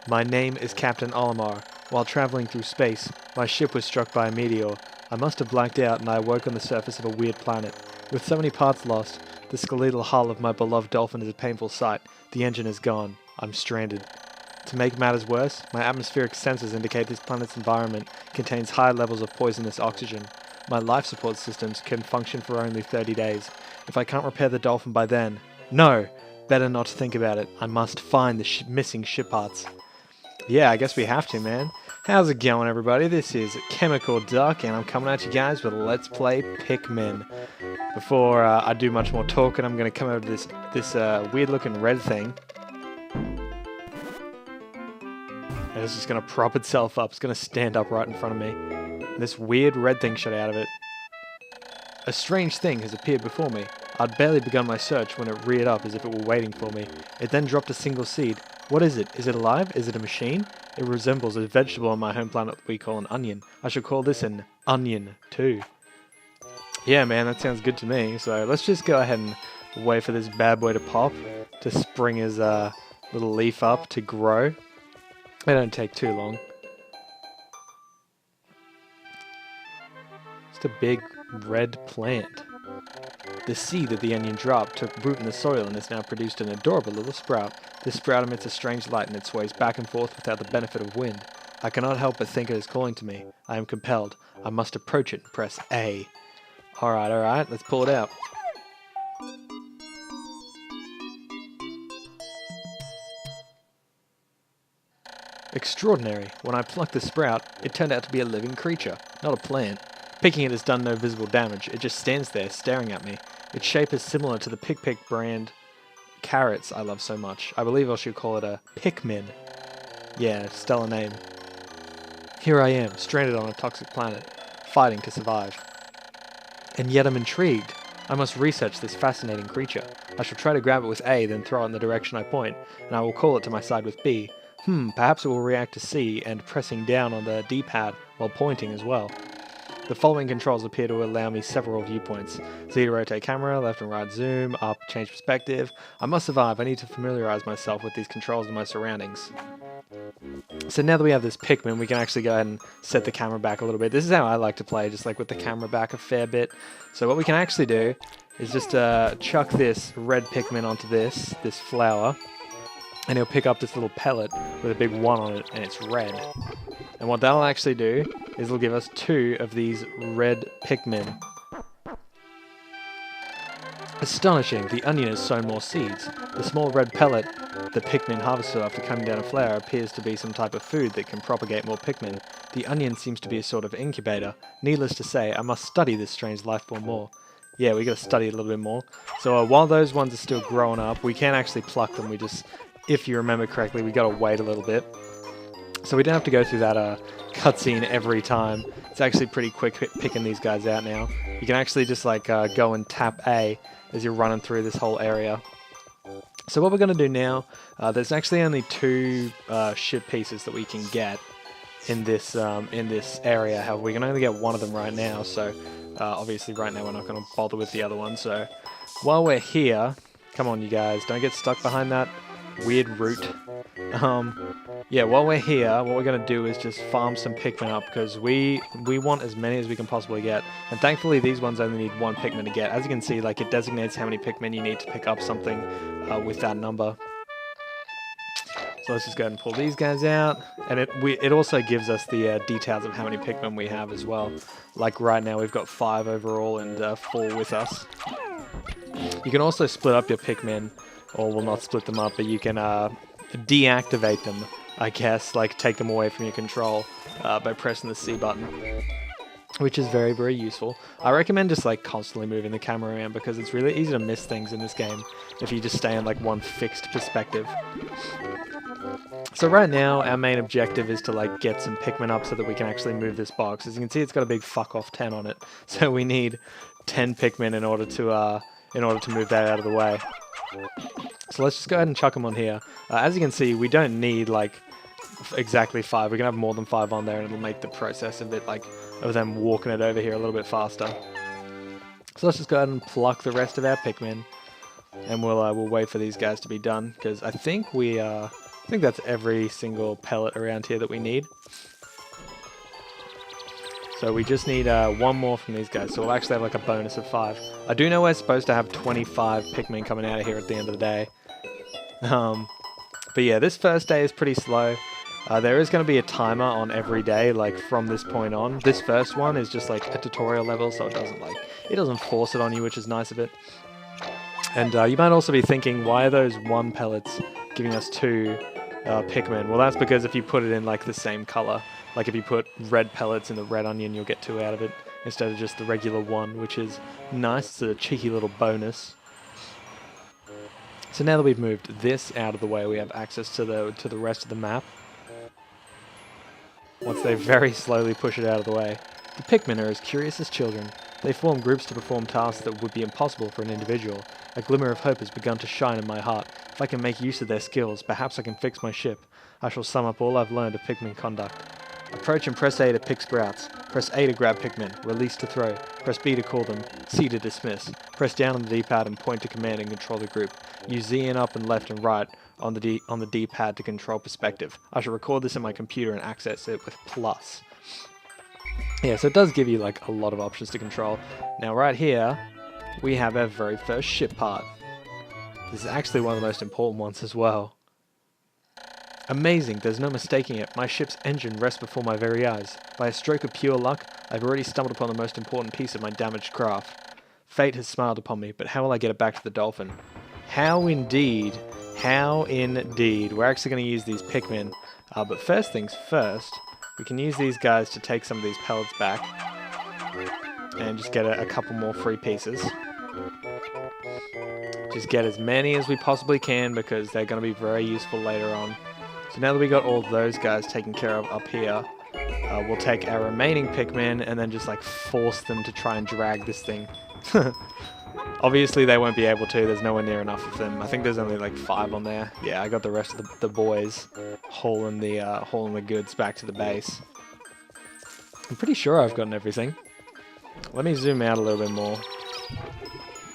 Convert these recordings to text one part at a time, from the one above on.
My name is Captain Olimar. While traveling through space, my ship was struck by a meteor. I must have blacked out and I awoke on the surface of a weird planet. With so many parts lost, the skeletal hull of my beloved dolphin is a painful sight. The engine is gone. I'm stranded. To make matters worse, my atmospheric sensors indicate this planet's environment contains high levels of poisonous oxygen. My life support systems can function for only 30 days. If I can't repair the dolphin by then... No! Better not think about it. I must find the missing ship parts. Yeah, I guess we have to, man. How's it going, everybody? This is Chemical Duck, and I'm coming at you guys with Let's Play Pikmin. Before I do much more talking, I'm going to come over to this weird-looking red thing. And it's just going to prop itself up. It's going to stand up right in front of me. And this weird red thing shot out of it. A strange thing has appeared before me. I'd barely begun my search when it reared up as if it were waiting for me. It then dropped a single seed. What is it? Is it alive? Is it a machine? It resembles a vegetable on my home planet that we call an onion. I should call this an onion too. Yeah, man, that sounds good to me. So let's just go ahead and wait for this bad boy to pop, to spring his little leaf up, to grow. They don't take too long. Just a big red plant. The seed that the onion dropped took root in the soil and has now produced an adorable little sprout. This sprout emits a strange light and it sways back and forth without the benefit of wind. I cannot help but think it is calling to me. I am compelled. I must approach it and press A. Alright, let's pull it out. Extraordinary. When I plucked the sprout, it turned out to be a living creature, not a plant. Picking it has done no visible damage. It just stands there, staring at me. Its shape is similar to the Pick brand carrots I love so much. I believe I should call it a Pikmin. Yeah, stellar name. Here I am, stranded on a toxic planet, fighting to survive. And yet I'm intrigued. I must research this fascinating creature. I shall try to grab it with A, then throw it in the direction I point, and I will call it to my side with B. Perhaps it will react to C and pressing down on the D-pad while pointing as well. The following controls appear to allow me several viewpoints. Z to rotate camera, left and right zoom, up, change perspective. I must survive. I need to familiarize myself with these controls and my surroundings. So now that we have this Pikmin, we can actually go ahead and set the camera back a little bit. This is how I like to play, just like with the camera back a fair bit. So what we can actually do is just chuck this red Pikmin onto this flower, and he'll pick up this little pellet with a big 1 on it, and it's red. And what that'll actually do is it'll give us 2 of these red Pikmin. Astonishing, the onion has sown more seeds. The small red pellet the Pikmin harvested after coming down a flower appears to be some type of food that can propagate more Pikmin. The onion seems to be a sort of incubator. Needless to say, I must study this strange life form more. Yeah, we gotta study it a little bit more. So while those ones are still growing up, we can't actually pluck them. We just, if you remember correctly, we gotta wait a little bit. So we don't have to go through that cutscene every time. It's actually pretty quick picking these guys out now. You can actually just like go and tap A as you're running through this whole area. So what we're going to do now, there's actually only 2 ship pieces that we can get in this area. However, we can only get 1 of them right now, so obviously right now we're not going to bother with the other one. So while we're here, come on you guys, don't get stuck behind that weird root. Yeah, while we're here, what we're going to do is just farm some Pikmin up, because we want as many as we can possibly get. And thankfully these ones only need 1 Pikmin to get. As you can see, like, it designates how many Pikmin you need to pick up something with that number. So let's just go ahead and pull these guys out. And it also gives us the details of how many Pikmin we have as well. Like right now we've got 5 overall and 4 with us. You can also split up your Pikmin, or well, not split them up, but you can deactivate them, I guess, like take them away from your control by pressing the C button, which is very, very useful. I recommend just like constantly moving the camera around, because it's really easy to miss things in this game if you just stay in like one fixed perspective. So right now our main objective is to like get some Pikmin up so that we can actually move this box. As you can see, it's got a big fuck off 10 on it, so we need 10 Pikmin in order to move that out of the way. So let's just go ahead and chuck them on here. As you can see, we don't need like exactly 5. We can have more than 5 on there, and it'll make the process a bit like of them walking it over here a little bit faster. So let's just go ahead and pluck the rest of our Pikmin, and we'll wait for these guys to be done, because I think we I think that's every single pellet around here that we need. So we just need one more from these guys, so we'll actually have like a bonus of 5. I do know we're supposed to have 25 Pikmin coming out of here at the end of the day. But yeah, this first day is pretty slow. There is going to be a timer on every day, like from this point on. This first one is just like a tutorial level, so it doesn't force it on you, which is nice of it. And you might also be thinking, why are those 1 pellets giving us 2 Pikmin? Well, that's because if you put it in like the same color, like if you put red pellets in the red onion, you'll get 2 out of it instead of just the regular 1, which is nice. It's a cheeky little bonus. So now that we've moved this out of the way, we have access to the rest of the map. Once they very slowly push it out of the way. The Pikmin are as curious as children. They form groups to perform tasks that would be impossible for an individual. A glimmer of hope has begun to shine in my heart. If I can make use of their skills, perhaps I can fix my ship. I shall sum up all I've learned of Pikmin conduct. Approach and press A to pick sprouts. Press A to grab Pikmin. Release to throw. Press B to call them. C to dismiss. Press down on the D-pad and point to command and control the group. Use Z and up and left and right on the D-pad to control perspective. I shall record this in my computer and access it with plus. Yeah, so it does give you like a lot of options to control. Now right here, we have our very first ship part. This is actually one of the most important ones as well. Amazing, there's no mistaking it. My ship's engine rests before my very eyes. By a stroke of pure luck, I've already stumbled upon the most important piece of my damaged craft. Fate has smiled upon me, but how will I get it back to the Dolphin? How indeed. How indeed. We're actually going to use these Pikmin. But first things first, we can use these guys to take some of these pellets back. And just get a couple more free pieces. Just get as many as we possibly can because they're going to be very useful later on. So now that we got all those guys taken care of up here, we'll take our remaining Pikmin and then just like force them to try and drag this thing. Obviously they won't be able to, there's nowhere near enough of them. I think there's only like 5 on there. Yeah, I got the rest of the boys hauling the goods back to the base. I'm pretty sure I've gotten everything. Let me zoom out a little bit more.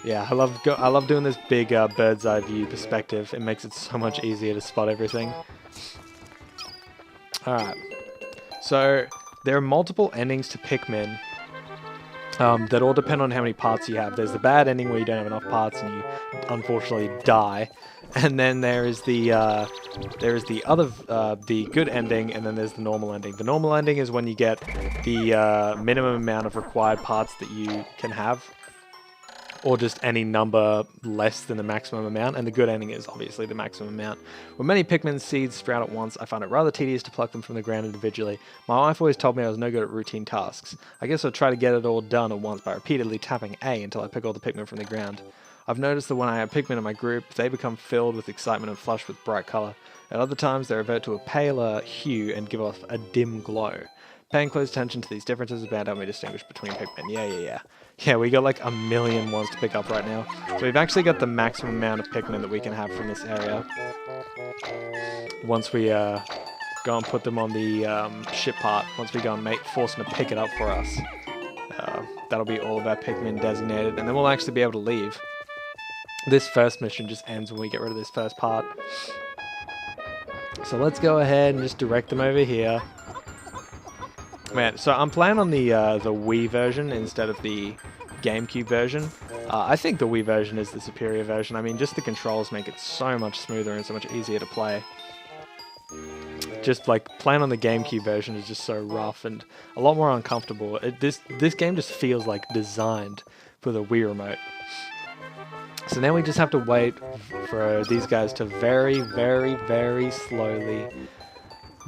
Yeah, I love doing this big bird's eye view perspective. It makes it so much easier to spot everything. Alright, so there are multiple endings to Pikmin that all depend on how many parts you have. There's the bad ending where you don't have enough parts and you unfortunately die, and then there is the good ending, and then there's the normal ending. The normal ending is when you get the minimum amount of required parts that you can have, or just any number less than the maximum amount, and the good ending is obviously the maximum amount. When many Pikmin seeds sprout at once, I find it rather tedious to pluck them from the ground individually. My wife always told me I was no good at routine tasks. I guess I'll try to get it all done at once by repeatedly tapping A until I pick all the Pikmin from the ground. I've noticed that when I have Pikmin in my group, they become filled with excitement and flushed with bright colour. At other times, they revert to a paler hue and give off a dim glow. Paying close attention to these differences is bound to help me distinguish between Pikmin. Yeah. Yeah, we got like a million ones to pick up right now. So we've actually got the maximum amount of Pikmin that we can have from this area. Once we go and put them on the ship part, once we go and force them to pick it up for us, that'll be all of our Pikmin designated, and then we'll actually be able to leave. This first mission just ends when we get rid of this first part. So let's go ahead and just direct them over here. Man, so I'm playing on the Wii version instead of the GameCube version. I think the Wii version is the superior version. I mean, just the controls make it so much smoother and so much easier to play. Just like playing on the GameCube version is just so rough and a lot more uncomfortable. This game just feels like designed for the Wii remote. So now we just have to wait for these guys to very, very, very slowly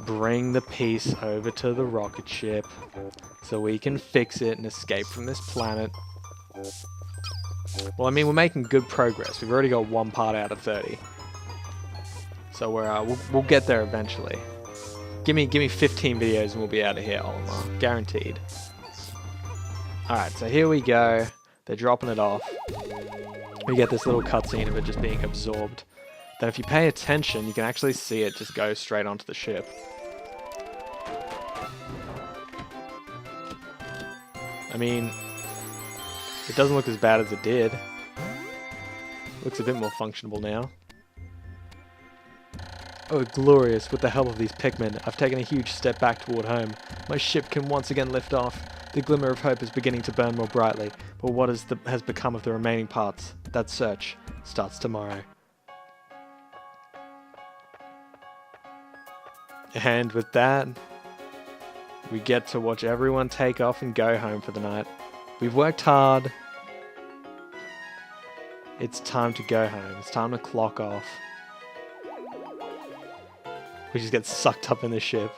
bring the piece over to the rocket ship so we can fix it and escape from this planet. Well, I mean, we're making good progress. We've already got 1 part out of 30. So we'll get there eventually. Give me 15 videos and we'll be out of here, Olimar. Guaranteed. Alright, so here we go. They're dropping it off. We get this little cutscene of it just being absorbed. Then if you pay attention, you can actually see it just go straight onto the ship. I mean, it doesn't look as bad as it did. Looks a bit more functionable now. Oh, glorious, with the help of these Pikmin, I've taken a huge step back toward home. My ship can once again lift off. The glimmer of hope is beginning to burn more brightly, but what has become of the remaining parts? That search starts tomorrow. And with that, we get to watch everyone take off and go home for the night. We've worked hard. It's time to go home. It's time to clock off. We just get sucked up in the ship.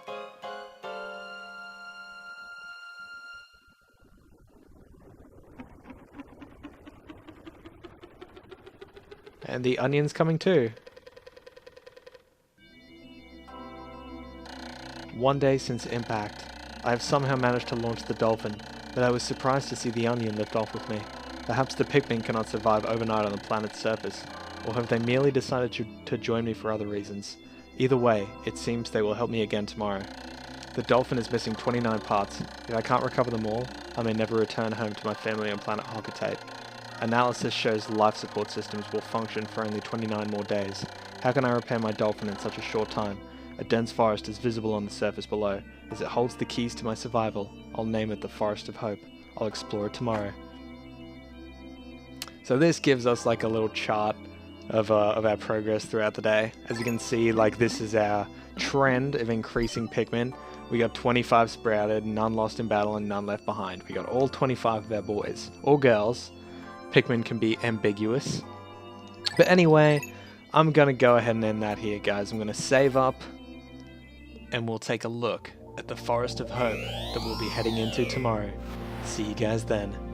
And the onion's coming too. One day since impact, I have somehow managed to launch the dolphin, but I was surprised to see the onion lift off with me. Perhaps the Pikmin cannot survive overnight on the planet's surface, or have they merely decided to join me for other reasons? Either way, it seems they will help me again tomorrow. The dolphin is missing 29 parts. If I can't recover them all, I may never return home to my family on planet Hocotate. Analysis shows life support systems will function for only 29 more days. How can I repair my dolphin in such a short time? A dense forest is visible on the surface below. As it holds the keys to my survival, I'll name it the Forest of Hope. I'll explore it tomorrow. So this gives us like a little chart of our progress throughout the day. As you can see, like this is our trend of increasing Pikmin. We got 25 sprouted, none lost in battle, and none left behind. We got all 25 of our boys. Or girls. Pikmin can be ambiguous. But anyway, I'm going to go ahead and end that here, guys. I'm going to save up, and we'll take a look at the Forest of Hope that we'll be heading into tomorrow. See you guys then.